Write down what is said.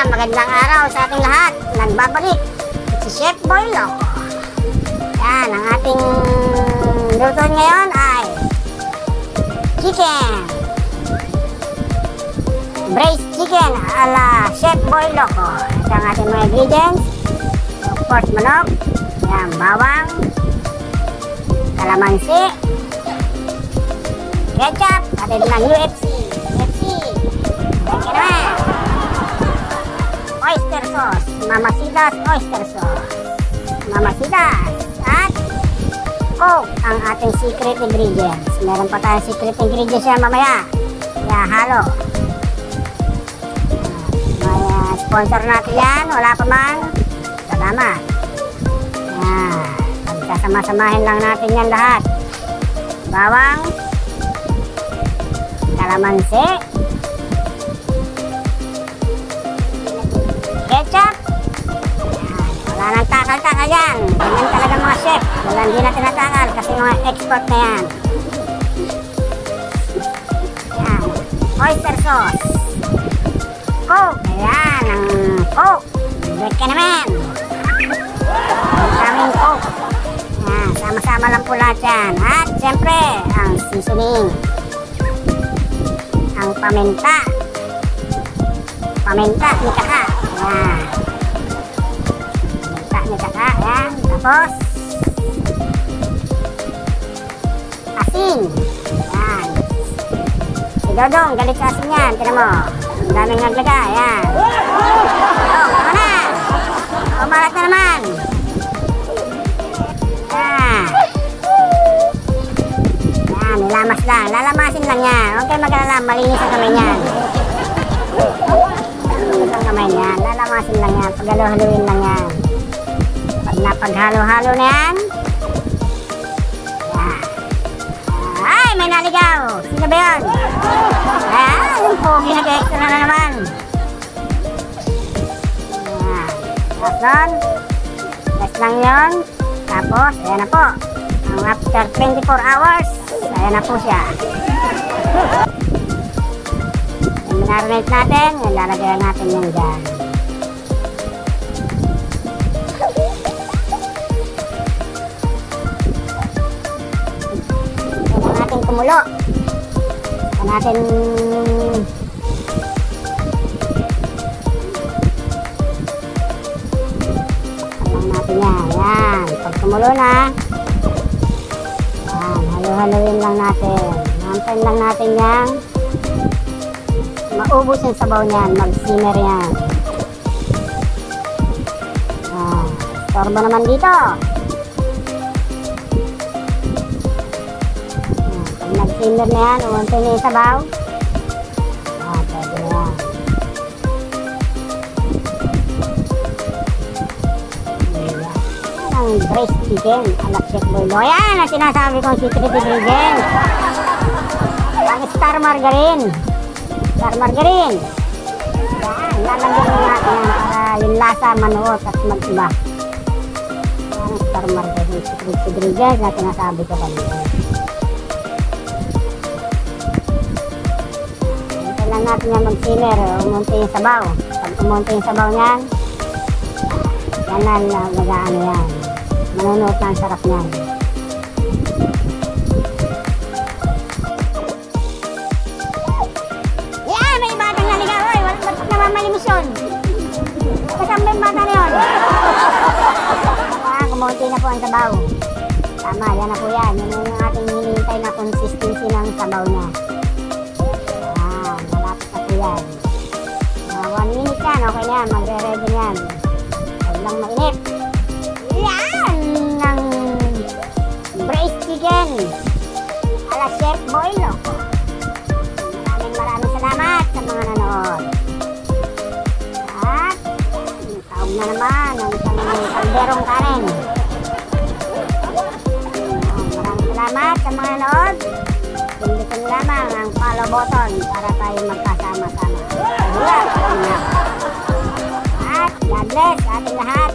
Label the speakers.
Speaker 1: Magandang araw sa ating lahat. Nagbabalik si Chef Boy Loco. Yan, ang ating luto ngayon ay chicken. Braised chicken ala Chef Boy Loco. Ito ang ating mga ingredients. Of course, manok. Yan, bawang. Kalamansi. Ketchup. Atin ng UFC. Teka naman. Oyster sauce. Mamasitas oyster sauce. Mamasitas. At Coke ang ating secret ingredients. Meron pa tayong secret ingredients yan mamaya. Kaya halo. May sponsor natin yan. Wala pa man. Salamat. Yan. Pagsasama-samahin lang natin yan lahat. Bawang. Kalamansi. Ketchup. Wala nang takal-takal yan. Ganyan talaga mga chef. Wala, hindi na tinatakal kasi mga expert na yan. Yan. Oyster sauce. Coke. Ayan ang Coke. Break ka naman. Maraming Coke. Yan. Sama-sama lang po lahat yan. At siyempre ang seasoning. Ang paminta. Paminta ni Kaka. Yan. Paminta ni Kaka. Yan. Tapos asin. Yan. Si Dodong, galit sa asin yan. Tignan mo. Ang daming naglagay. Yan. Dodong, tama na. Umalat na naman. Yan. Yan, nilamas lang. Lalamasin lang yan. Huwag kayo mag-alala. Malinis ang kamay niyan. Malinis ang kamay niyan. Lalamasin lang yan. Paghalo-haluin lang yan. Pag napaghalo-halo na yan. Yan. Ay, may naligaw. Sino ba yun? Ayan, yung pogi nag-extra na naman. Yan. Tapos nun. Yes lang yun. Tapos, ayan na po. Ang after 24 hours, ayan na po siya. Yung marinate natin, yung lalagyan natin yung dyan. Ayan natin kumulo. Ayan natin yan. Ayan. Pag kumulo na, halo-haloin lang natin. Hantayin lang natin yan. Maubos yung sabaw niyan. Mag-simmer yan. Storbo naman dito. Pag nag-simmer na yan, umunti na yung sabaw. Pwede na yan. Ang braised chicken ala Chef Boy Loco. Yan ang sinasabi kong secret ingredients. Ang star margarine. Star margarine. Yan, lalagyan mo natin yan para yung lasa manuot at mag-iba. Yan ang star margarine. Secret ingredients na sinasabi ko kanina. Hintayin lang natin yan mag-simmer. Umunti yung sabaw. Pag umunti yung sabaw niyan, yan na mag-ano yan. Manunuot na ang sarap niyan. Yan! May batang naligaw. Oy, ba't namamalimos yun? Kasama ba yung bata na yun? Kumunti na po ang sabaw. Tama, yan na po yan. Yan yung ating hinihintay na consistency ng sabaw niya. Yan, malapit na po yan. 1 minute yan, okay na yan. Magre-ready yan. Huwag lang mainit. Yan ng braised chicken ala Chef Boy Loco. Maraming salamat sa mga nanood. At taog na naman ng isang kalderong kanin. Maraming salamat sa mga nanood. Pindutin lamang ang follow button para tayo magkasama-sama. At God bless sa ating lahat.